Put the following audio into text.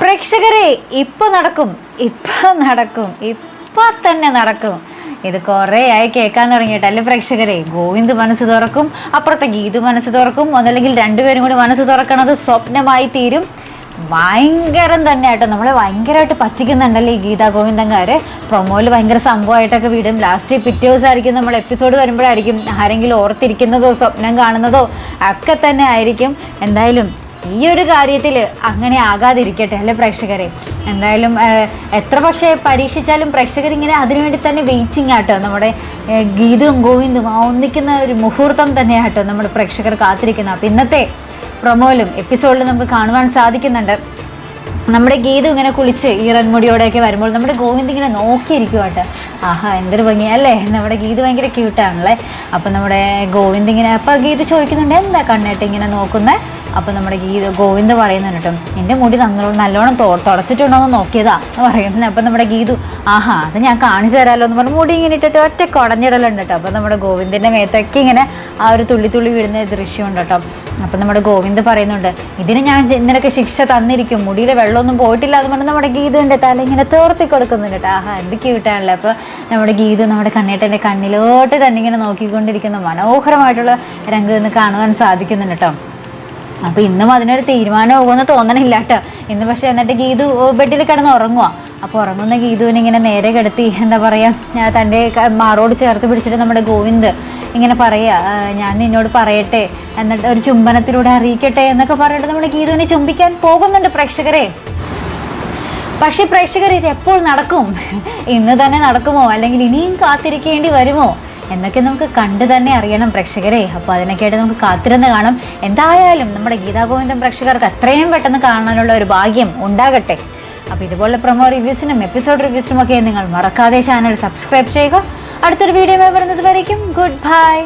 പ്രേക്ഷകരെ ഇപ്പൊ തന്നെ നടക്കും. ഇത് കുറേ ആയി കേൾക്കാൻ തുടങ്ങിയിട്ടല്ലേ പ്രേക്ഷകരെ. ഗോവിന്ദ് മനസ്സ് തുറക്കും, അപ്പുറത്തെ ഗീതു മനസ്സ് തുറക്കും, ഒന്നല്ലെങ്കിൽ രണ്ടുപേരും കൂടി മനസ്സ് തുറക്കണത് സ്വപ്നമായി തീരും. ഭയങ്കരം തന്നെ ആട്ടോ, നമ്മളെ ഭയങ്കരമായിട്ട് പറ്റിക്കുന്നുണ്ടല്ലേ ഈ ഗീതാ ഗോവിന്ദങ്കാര്. പ്രൊമോയിൽ ഭയങ്കര സംഭവമായിട്ടൊക്കെ വിടും. ലാസ്റ്റ് പിറ്റേ ദിവസമായിരിക്കും നമ്മൾ എപ്പിസോഡ് വരുമ്പോഴായിരിക്കും ആരെങ്കിലും ഓർത്തിരിക്കുന്നതോ സ്വപ്നം കാണുന്നതോ ഒക്കെ തന്നെ ആയിരിക്കും. എന്തായാലും ഈ ഒരു കാര്യത്തിൽ അങ്ങനെ ആകാതിരിക്കട്ടെ അല്ലേ പ്രേക്ഷകരെ. എന്തായാലും എത്ര പക്ഷേ പരീക്ഷിച്ചാലും പ്രേക്ഷകരിങ്ങനെ അതിനുവേണ്ടി തന്നെ വെയിറ്റിംഗ് ആട്ടോ. നമ്മുടെ ഗീതുവും ഗോവിന്ദും ഒന്നിക്കുന്ന ഒരു മുഹൂർത്തം തന്നെയാട്ടോ നമ്മുടെ പ്രേക്ഷകർ കാത്തിരിക്കുന്നത്. അപ്പം ഇന്നത്തെ പ്രൊമോയിലും എപ്പിസോഡിലും നമുക്ക് കാണുവാൻ സാധിക്കുന്നുണ്ട്. നമ്മുടെ ഗീതു ഇങ്ങനെ കുളിച്ച് ഈറൻമുടിയോടെയൊക്കെ വരുമ്പോൾ നമ്മുടെ ഗോവിന്ദ് ഇങ്ങനെ നോക്കിയിരിക്കുവാട്ടെ. ആഹാ എന്തൊരു ഭംഗിയല്ലേ, നമ്മുടെ ഗീതു ഭയങ്കര ക്യൂട്ടാണല്ലേ. അപ്പം നമ്മുടെ ഗോവിന്ദ് ഇങ്ങനെ, അപ്പം ഗീതു ചോദിക്കുന്നുണ്ട് എന്താ കണ്ണേട്ട് ഇങ്ങനെ നോക്കുന്നത്. അപ്പം നമ്മുടെ ഗോവിന്ദ് പറയുന്നുണ്ട് കേട്ടോ, എൻ്റെ മുടി നല്ലോണം തുടച്ചിട്ടുണ്ടോ എന്ന് നോക്കിയതാ എന്ന് പറയുന്നത്. അപ്പം നമ്മുടെ ഗീതു ആഹാ അത് ഞാൻ കാണിച്ചു തരാമല്ലോ എന്ന് പറഞ്ഞ് മുടി ഇങ്ങനെ ഇട്ടിട്ട് ഒറ്റ കുടഞ്ഞിടലുണ്ട് കേട്ടോ. അപ്പം നമ്മുടെ ഗോവിന്ദിൻ്റെ മേത്തൊക്കെ ഇങ്ങനെ ആ ഒരു തുള്ളി വീഴുന്ന ദൃശ്യമുണ്ട് കേട്ടോ. അപ്പം നമ്മുടെ ഗോവിന്ദ് പറയുന്നുണ്ട് ഇതിന് ഞാൻ നിനക്ക് ശിക്ഷ തന്നിരിക്കും, മുടിയിലെ വെള്ളമൊന്നും പോയിട്ടില്ല എന്ന് പറഞ്ഞ് നമ്മുടെ ഗീതുവിൻ്റെ തല ഇങ്ങനെ തോർത്തി കൊടുക്കുന്നുണ്ട് കേട്ടോ. ആഹാ എന്ത് ക്യൂട്ടാണല്ലേ. അപ്പോൾ നമ്മുടെ ഗീതു നമ്മുടെ കണ്ണേട്ടൻ്റെ കണ്ണിലോട്ട് തന്നെ ഇങ്ങനെ നോക്കിക്കൊണ്ടിരിക്കുന്ന മനോഹരമായിട്ടുള്ള രംഗം ഇന്ന് കാണുവാൻ സാധിക്കുന്നുണ്ട് കേട്ടോ. അപ്പോൾ ഇന്നും അതിനൊരു തീരുമാനമാകുമെന്ന് തോന്നണില്ല കേട്ടോ. ഇന്ന് പക്ഷേ എന്നിട്ട് ഗീതു ബെഡിൽ കിടന്ന് ഉറങ്ങുക. അപ്പോൾ ഉറങ്ങുന്ന ഗീതുവിനെ ഇങ്ങനെ നേരെ കിടത്തി എന്താ പറയുക തൻ്റെ മാറോട് ചേർത്ത് പിടിച്ചിട്ട് നമ്മുടെ ഗോവിന്ദ് ഇങ്ങനെ പറയുക, ഞാൻ നിന്നോട് പറയട്ടെ, എന്നിട്ട് ഒരു ചുംബനത്തിലൂടെ അറിയിക്കട്ടെ എന്നൊക്കെ പറഞ്ഞിട്ട് നമ്മുടെ ഗീതുവിനെ ചുംബിക്കാൻ പോകുന്നുണ്ട് പ്രേക്ഷകരെ. പക്ഷേ പ്രേക്ഷകർ ഇത് എപ്പോൾ നടക്കും? ഇന്ന് തന്നെ നടക്കുമോ അല്ലെങ്കിൽ ഇനിയും കാത്തിരിക്കേണ്ടി വരുമോ എന്നൊക്കെ നമുക്ക് കണ്ടു തന്നെ അറിയണം പ്രേക്ഷകരെ. അപ്പോൾ അതിനൊക്കെയായിട്ട് നമുക്ക് കാത്തിരുന്ന് കാണാം. എന്തായാലും നമ്മുടെ ഗീതാ ഗോവിന്ദം പ്രേക്ഷകർക്ക് എത്രയും പെട്ടെന്ന് കാണാനുള്ള ഒരു ഭാഗ്യം ഉണ്ടാകട്ടെ. അപ്പോൾ ഇതുപോലെ പ്രൊമോ റിവ്യൂസിനും എപ്പിസോഡ് റിവ്യൂസിനും ഒക്കെ നിങ്ങൾ മറക്കാതെ ചാനൽ സബ്സ്ക്രൈബ് ചെയ്യുക. അടുത്തൊരു വീഡിയോ വരുന്നത് വരയ്ക്കും ഗുഡ് ബൈ.